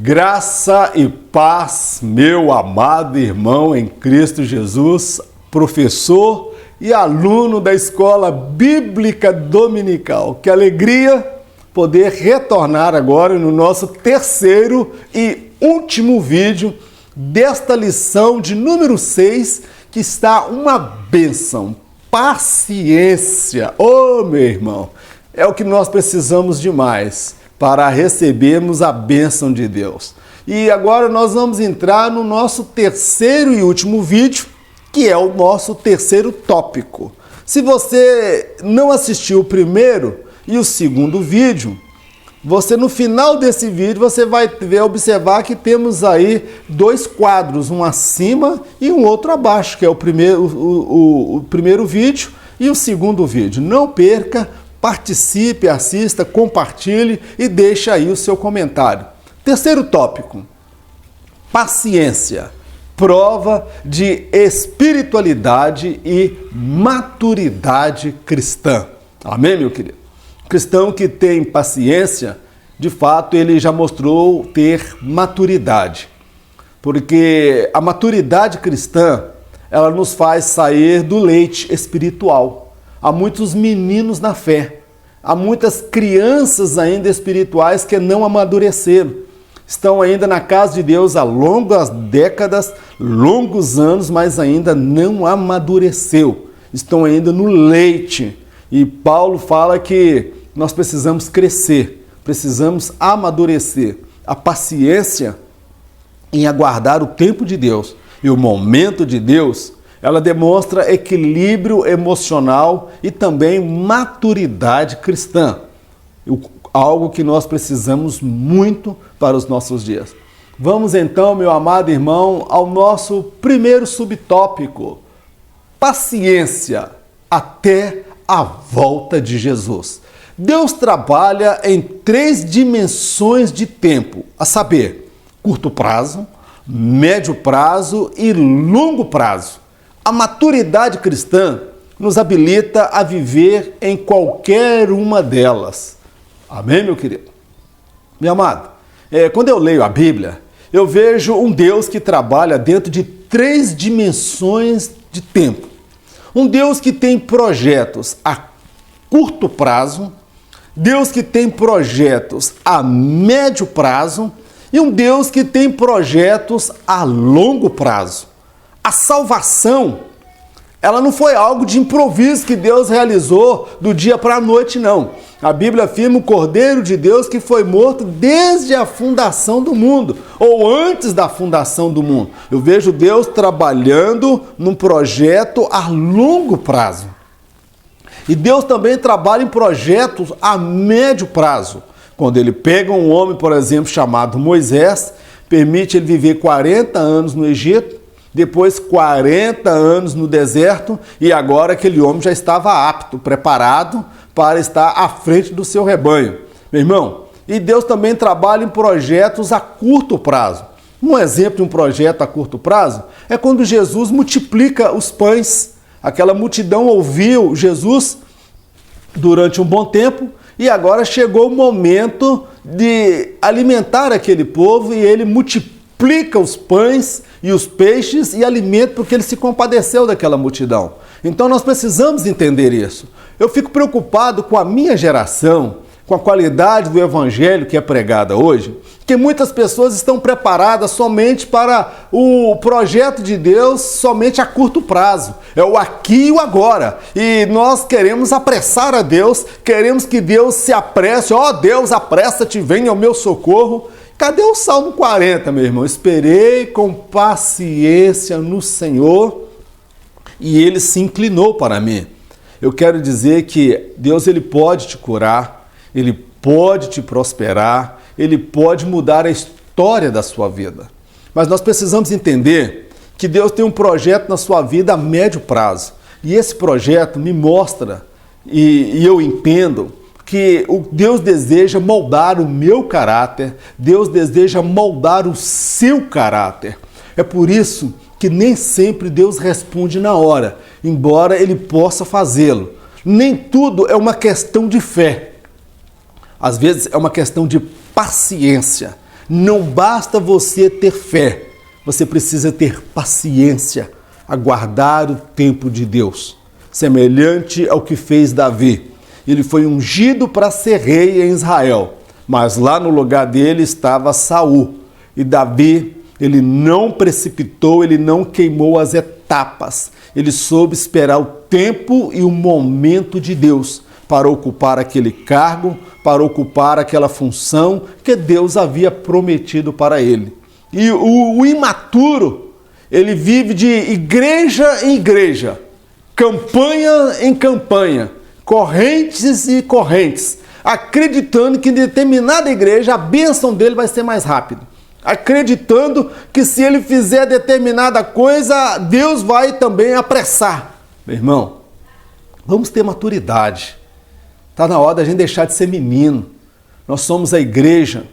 Graça e paz, meu amado irmão em Cristo Jesus, professor e aluno da Escola Bíblica Dominical. Que alegria poder retornar agora no nosso terceiro e último vídeo desta lição de número 6, que está uma bênção. Paciência. Ô, meu irmão, é o que nós precisamos demais para recebermos a bênção de Deus. E agora nós vamos entrar no nosso terceiro e último vídeo, que é o nosso terceiro tópico. Se você não assistiu o primeiro e o segundo vídeo, você no final desse vídeo você vai observar que temos aí dois quadros, um acima e um outro abaixo, que é o primeiro vídeo e o segundo vídeo. Não perca, participe, assista, compartilhe e deixe aí o seu comentário. Terceiro tópico, paciência, prova de espiritualidade e maturidade cristã. Amém, meu querido? O cristão que tem paciência, de fato, ele já mostrou ter maturidade. Porque a maturidade cristã, ela nos faz sair do leite espiritual. Há muitos meninos na fé, há muitas crianças ainda espirituais que não amadureceram. Estão ainda na casa de Deus há longas décadas, longos anos, mas ainda não amadureceu. Estão ainda no leite. E Paulo fala que nós precisamos crescer, precisamos amadurecer. A paciência em aguardar o tempo de Deus e o momento de Deus, ela demonstra equilíbrio emocional e também maturidade cristã. Algo que nós precisamos muito para os nossos dias. Vamos então, meu amado irmão, ao nosso primeiro subtópico. Paciência até a volta de Jesus. Deus trabalha em 3 dimensões de tempo, a saber, curto prazo, médio prazo e longo prazo. A maturidade cristã nos habilita a viver em qualquer uma delas. Amém, meu querido? Meu amado, quando eu leio a Bíblia, eu vejo um Deus que trabalha dentro de 3 dimensões de tempo. Um Deus que tem projetos a curto prazo, Deus que tem projetos a médio prazo e um Deus que tem projetos a longo prazo. A salvação, ela não foi algo de improviso que Deus realizou do dia para a noite, não. A Bíblia afirma o Cordeiro de Deus que foi morto desde a fundação do mundo, ou antes da fundação do mundo. Eu vejo Deus trabalhando num projeto a longo prazo. E Deus também trabalha em projetos a médio prazo. Quando ele pega um homem, por exemplo, chamado Moisés, permite ele viver 40 anos no Egito, depois 40 anos no deserto, e agora aquele homem já estava apto, preparado para estar à frente do seu rebanho. Meu irmão, e Deus também trabalha em projetos a curto prazo. Um exemplo de um projeto a curto prazo é quando Jesus multiplica os pães. Aquela multidão ouviu Jesus durante um bom tempo e agora chegou o momento de alimentar aquele povo e ele multiplica os pães e os peixes e alimenta porque ele se compadeceu daquela multidão. Então nós precisamos entender isso. Eu fico preocupado com a minha geração, com a qualidade do evangelho que é pregada hoje, que muitas pessoas estão preparadas somente para o projeto de Deus, somente a curto prazo. É o aqui e o agora. E nós queremos apressar a Deus, queremos que Deus se apresse. Ó Deus, apressa-te, venha ao meu socorro. Cadê o Salmo 40, meu irmão? Esperei com paciência no Senhor e Ele se inclinou para mim. Eu quero dizer que Deus ele pode te curar, Ele pode te prosperar, Ele pode mudar a história da sua vida. Mas nós precisamos entender que Deus tem um projeto na sua vida a médio prazo. E esse projeto me mostra, e eu entendo, que Deus deseja moldar o meu caráter, Deus deseja moldar o seu caráter. É por isso que nem sempre Deus responde na hora, embora Ele possa fazê-lo. Nem tudo é uma questão de fé. Às vezes é uma questão de paciência. Não basta você ter fé, você precisa ter paciência, aguardar o tempo de Deus. Semelhante ao que fez Davi. Ele foi ungido para ser rei em Israel, mas lá no lugar dele estava Saul. E Davi, ele não precipitou, ele não queimou as etapas. Ele soube esperar o tempo e o momento de Deus para ocupar aquele cargo, para ocupar aquela função que Deus havia prometido para ele. E o imaturo, ele vive de igreja em igreja, campanha em campanha, correntes e correntes, acreditando que em determinada igreja a bênção dele vai ser mais rápida. Acreditando que se ele fizer determinada coisa, Deus vai também apressar. Meu irmão, vamos ter maturidade. Está na hora da gente deixar de ser menino. Nós somos a igreja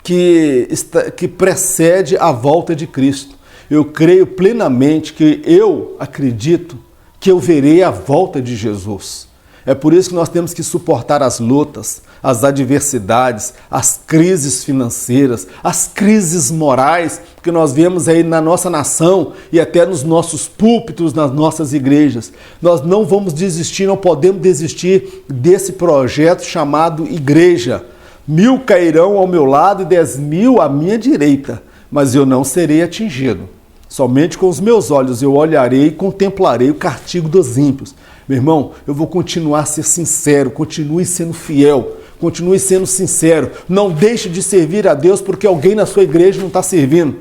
que precede a volta de Cristo. Eu creio plenamente que eu acredito que eu verei a volta de Jesus. É por isso que nós temos que suportar as lutas, as adversidades, as crises financeiras, as crises morais que nós vemos aí na nossa nação e até nos nossos púlpitos, nas nossas igrejas. Nós não vamos desistir, não podemos desistir desse projeto chamado igreja. 1000 cairão ao meu lado e 10.000 à minha direita, mas eu não serei atingido. Somente com os meus olhos eu olharei e contemplarei o castigo dos ímpios. Meu irmão, eu vou continuar a ser sincero, continue sendo fiel, continue sendo sincero. Não deixe de servir a Deus porque alguém na sua igreja não está servindo.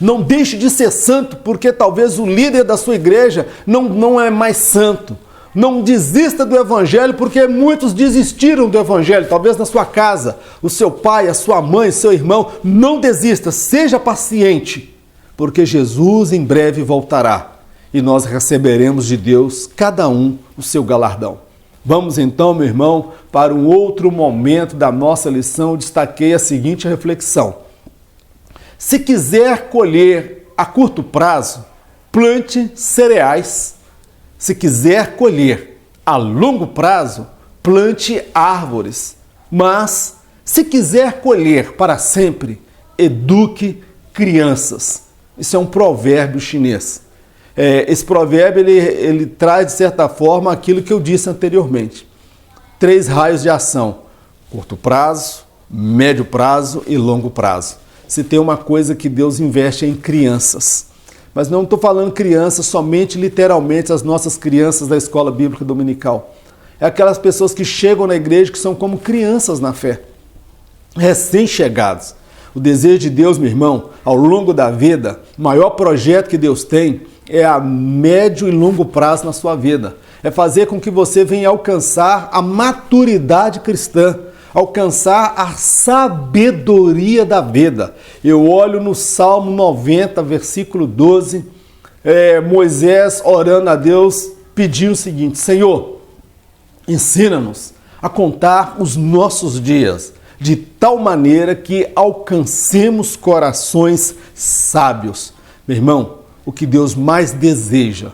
Não deixe de ser santo porque talvez o líder da sua igreja não é mais santo. Não desista do evangelho porque muitos desistiram do evangelho, talvez na sua casa, o seu pai, a sua mãe, seu irmão. Não desista, seja paciente, porque Jesus em breve voltará. E nós receberemos de Deus, cada um, o seu galardão. Vamos então, meu irmão, para um outro momento da nossa lição. Eu destaquei a seguinte reflexão. Se quiser colher a curto prazo, plante cereais. Se quiser colher a longo prazo, plante árvores. Mas, se quiser colher para sempre, eduque crianças. Isso é um provérbio chinês. Esse provérbio ele traz, de certa forma, aquilo que eu disse anteriormente. 3 raios de ação: curto prazo, médio prazo e longo prazo. Se tem uma coisa que Deus investe é em crianças. Mas não estou falando crianças somente literalmente as nossas crianças da escola bíblica dominical. É aquelas pessoas que chegam na igreja que são como crianças na fé, recém-chegados. O desejo de Deus, meu irmão, ao longo da vida, o maior projeto que Deus tem é a médio e longo prazo na sua vida. É fazer com que você venha alcançar a maturidade cristã, alcançar a sabedoria da vida. Eu olho no Salmo 90, versículo 12, Moisés orando a Deus, pediu o seguinte: Senhor, ensina-nos a contar os nossos dias, de tal maneira que alcancemos corações sábios. Meu irmão, o que Deus mais deseja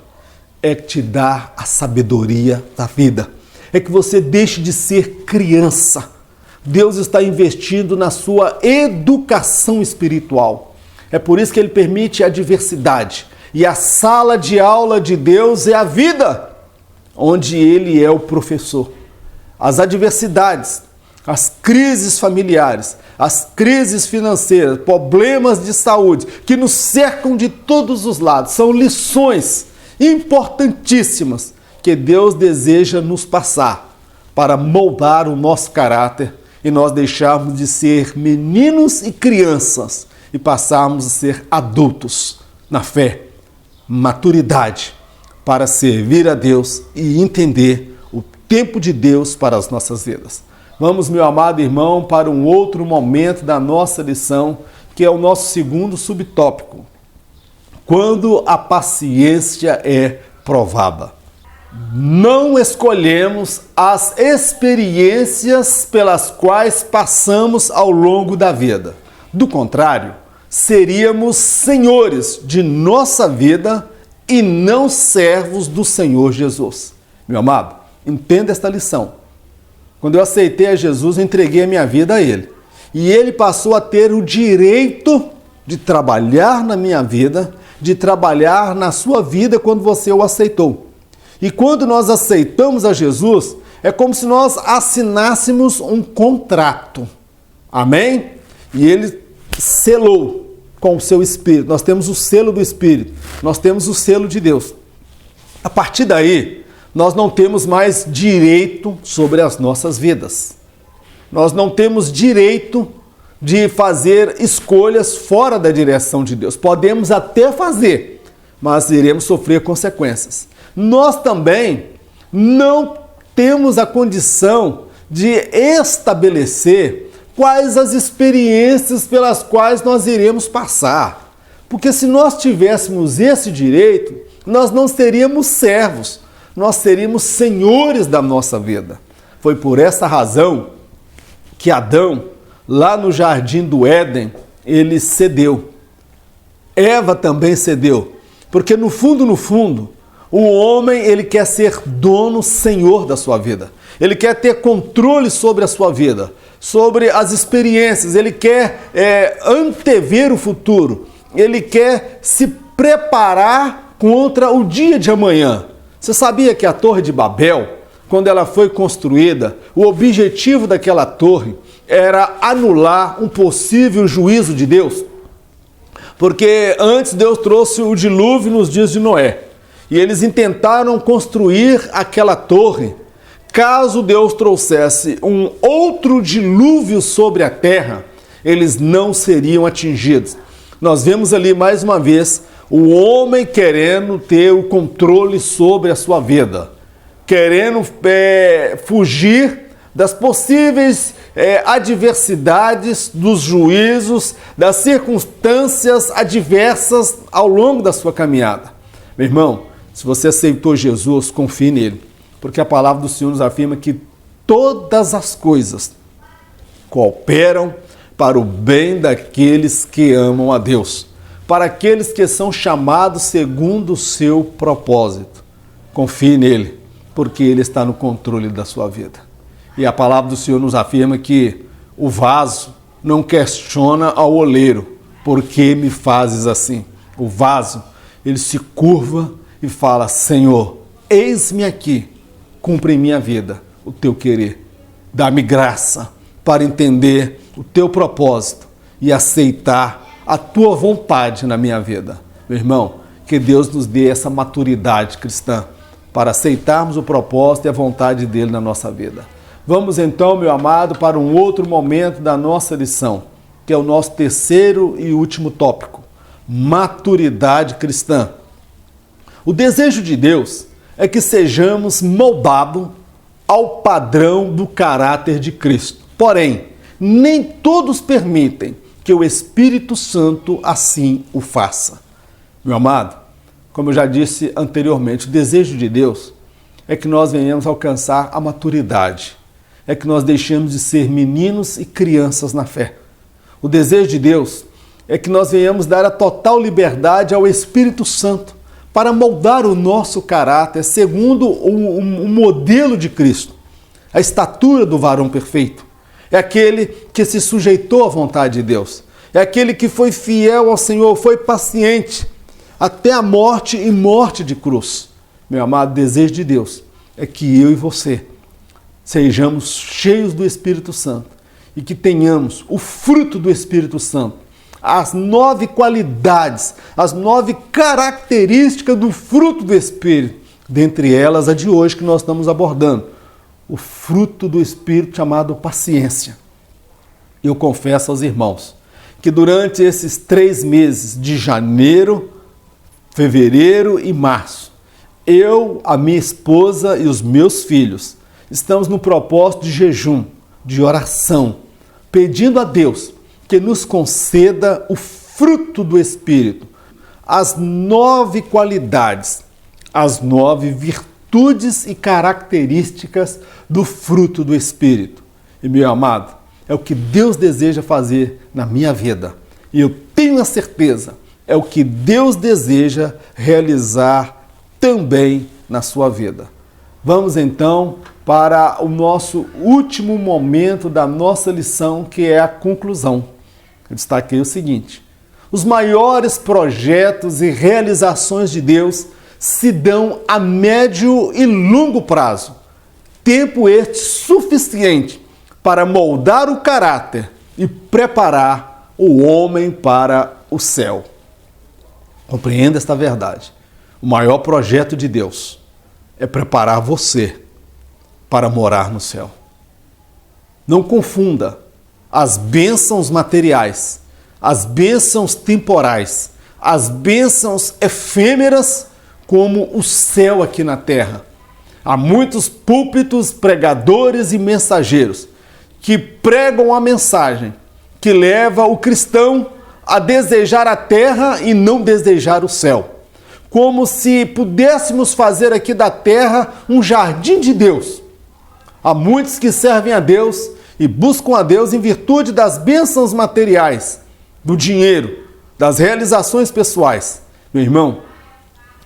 é te dar a sabedoria da vida. É que você deixe de ser criança. Deus está investindo na sua educação espiritual. É por isso que Ele permite a diversidade. E a sala de aula de Deus é a vida, onde Ele é o professor. As adversidades, as crises familiares, as crises financeiras, problemas de saúde que nos cercam de todos os lados, são lições importantíssimas que Deus deseja nos passar para moldar o nosso caráter e nós deixarmos de ser meninos e crianças e passarmos a ser adultos na fé, maturidade, para servir a Deus e entender o tempo de Deus para as nossas vidas. Vamos, meu amado irmão, para um outro momento da nossa lição, que é o nosso segundo subtópico. Quando a paciência é provada. Não escolhemos as experiências pelas quais passamos ao longo da vida. Do contrário, seríamos senhores de nossa vida e não servos do Senhor Jesus. Meu amado, entenda esta lição. Quando eu aceitei a Jesus, eu entreguei a minha vida a Ele. e ele passou a ter o direito de trabalhar na minha vida, de trabalhar na sua vida quando você o aceitou. E quando nós aceitamos a Jesus, é como se nós assinássemos um contrato. Amém? E ele selou com o seu Espírito. Nós temos o selo do Espírito. Nós temos o selo de Deus. A partir daí, nós não temos mais direito sobre as nossas vidas. Nós não temos direito de fazer escolhas fora da direção de Deus. Podemos até fazer, mas iremos sofrer consequências. Nós também não temos a condição de estabelecer quais as experiências pelas quais nós iremos passar. Porque se nós tivéssemos esse direito, nós não seríamos servos, nós seríamos senhores da nossa vida. Foi por essa razão que Adão, lá no jardim do Éden, ele cedeu. Eva também cedeu. Porque no fundo, o homem ele quer ser dono, senhor da sua vida. Ele quer ter controle sobre a sua vida, sobre as experiências. Ele quer antever o futuro. Ele quer se preparar contra o dia de amanhã. Você sabia que a Torre de Babel, quando ela foi construída, o objetivo daquela torre era anular um possível juízo de Deus? Porque antes Deus trouxe o dilúvio nos dias de Noé. E eles intentaram construir aquela torre. Caso Deus trouxesse um outro dilúvio sobre a terra, eles não seriam atingidos. Nós vemos ali mais uma vez o homem querendo ter o controle sobre a sua vida, querendo fugir das possíveis adversidades, dos juízos, das circunstâncias adversas ao longo da sua caminhada. Meu irmão, se você aceitou Jesus, confie nele, porque a palavra do Senhor nos afirma que todas as coisas cooperam para o bem daqueles que amam a Deus, para aqueles que são chamados segundo o seu propósito. Confie nele, porque ele está no controle da sua vida. E a palavra do Senhor nos afirma que o vaso não questiona ao oleiro, por que me fazes assim? O vaso, ele se curva e fala, Senhor, eis-me aqui, cumpre em minha vida o teu querer. Dá-me graça para entender o teu propósito e aceitar a tua vontade na minha vida. Meu irmão, que Deus nos dê essa maturidade cristã para aceitarmos o propósito e a vontade dele na nossa vida. Vamos então, meu amado, para um outro momento da nossa lição, que é o nosso terceiro e último tópico, maturidade cristã. O desejo de Deus é que sejamos moldados ao padrão do caráter de Cristo. Porém, nem todos permitem que o Espírito Santo assim o faça. Meu amado, como eu já disse anteriormente, o desejo de Deus é que nós venhamos alcançar a maturidade, é que nós deixemos de ser meninos e crianças na fé. O desejo de Deus é que nós venhamos dar a total liberdade ao Espírito Santo para moldar o nosso caráter segundo o modelo de Cristo, a estatura do varão perfeito. É aquele que se sujeitou à vontade de Deus. É aquele que foi fiel ao Senhor, foi paciente até a morte e morte de cruz. Meu amado, desejo de Deus é que eu e você sejamos cheios do Espírito Santo e que tenhamos o fruto do Espírito Santo, as 9 qualidades, as 9 características do fruto do Espírito, dentre elas a de hoje que nós estamos abordando, o fruto do Espírito chamado paciência. Eu confesso aos irmãos que durante esses 3 meses de janeiro, fevereiro e março, eu, a minha esposa e os meus filhos estamos no propósito de jejum, de oração, pedindo a Deus que nos conceda o fruto do Espírito, as 9 qualidades, as 9 virtudes e características do fruto do Espírito. E, meu amado, é o que Deus deseja fazer na minha vida. E eu tenho a certeza, é o que Deus deseja realizar também na sua vida. Vamos então para o nosso último momento da nossa lição, que é a conclusão. Eu destaquei o seguinte: os maiores projetos e realizações de Deus se dão a médio e longo prazo. Tempo este suficiente para moldar o caráter e preparar o homem para o céu. Compreenda esta verdade. O maior projeto de Deus é preparar você para morar no céu. Não confunda as bênçãos materiais, as bênçãos temporais, as bênçãos efêmeras como o céu aqui na terra. Há muitos púlpitos, pregadores e mensageiros que pregam a mensagem que leva o cristão a desejar a terra e não desejar o céu. Como se pudéssemos fazer aqui da terra um jardim de Deus. Há muitos que servem a Deus e buscam a Deus em virtude das bênçãos materiais, do dinheiro, das realizações pessoais. Meu irmão,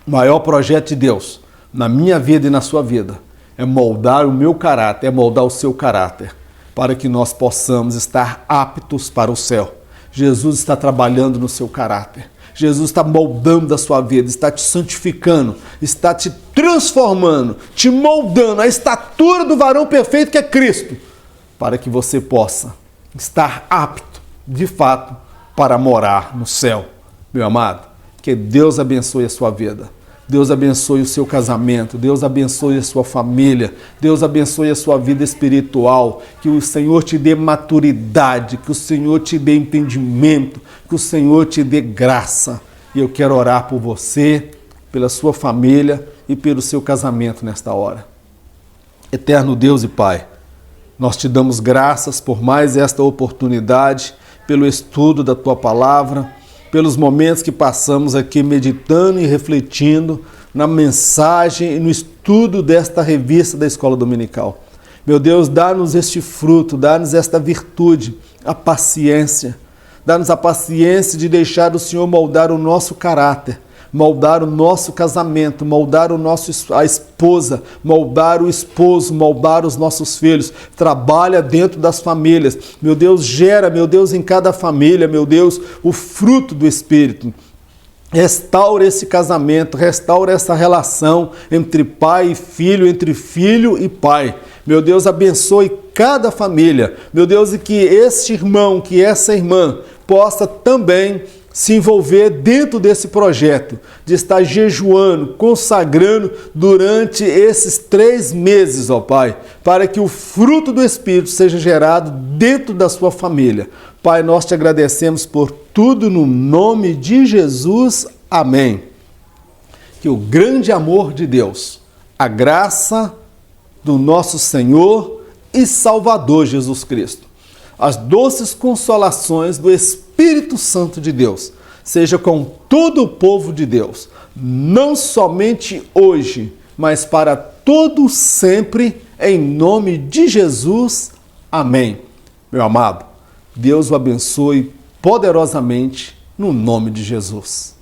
o maior projeto de Deus na minha vida e na sua vida é moldar o meu caráter, é moldar o seu caráter, para que nós possamos estar aptos para o céu. Jesus está trabalhando no seu caráter. Jesus está moldando a sua vida, está te santificando, está te transformando, te moldando a estatura do varão perfeito que é Cristo, para que você possa estar apto, de fato, para morar no céu. Meu amado, que Deus abençoe a sua vida. Deus abençoe o seu casamento, Deus abençoe a sua família, Deus abençoe a sua vida espiritual, que o Senhor te dê maturidade, que o Senhor te dê entendimento, que o Senhor te dê graça. E eu quero orar por você, pela sua família e pelo seu casamento nesta hora. Eterno Deus e Pai, nós te damos graças por mais esta oportunidade, pelo estudo da Tua Palavra, pelos momentos que passamos aqui meditando e refletindo na mensagem e no estudo desta revista da Escola Dominical. Meu Deus, dá-nos este fruto, dá-nos esta virtude, a paciência. Dá-nos a paciência de deixar o Senhor moldar o nosso caráter, moldar o nosso casamento, moldar a esposa, moldar o esposo, moldar os nossos filhos. Trabalha dentro das famílias. Meu Deus, gera, meu Deus, em cada família, meu Deus, o fruto do Espírito. Restaura esse casamento, restaura essa relação entre pai e filho, entre filho e pai. Meu Deus, abençoe cada família. Meu Deus, e que este irmão, que essa irmã possa também se envolver dentro desse projeto, de estar jejuando, consagrando durante esses 3 meses, ó Pai, para que o fruto do Espírito seja gerado dentro da sua família. Pai, nós te agradecemos por tudo no nome de Jesus. Amém. Que o grande amor de Deus, a graça do nosso Senhor e Salvador Jesus Cristo, as doces consolações do Espírito Santo de Deus, seja com todo o povo de Deus, não somente hoje, mas para todo sempre, em nome de Jesus. Amém. Meu amado, Deus o abençoe poderosamente no nome de Jesus.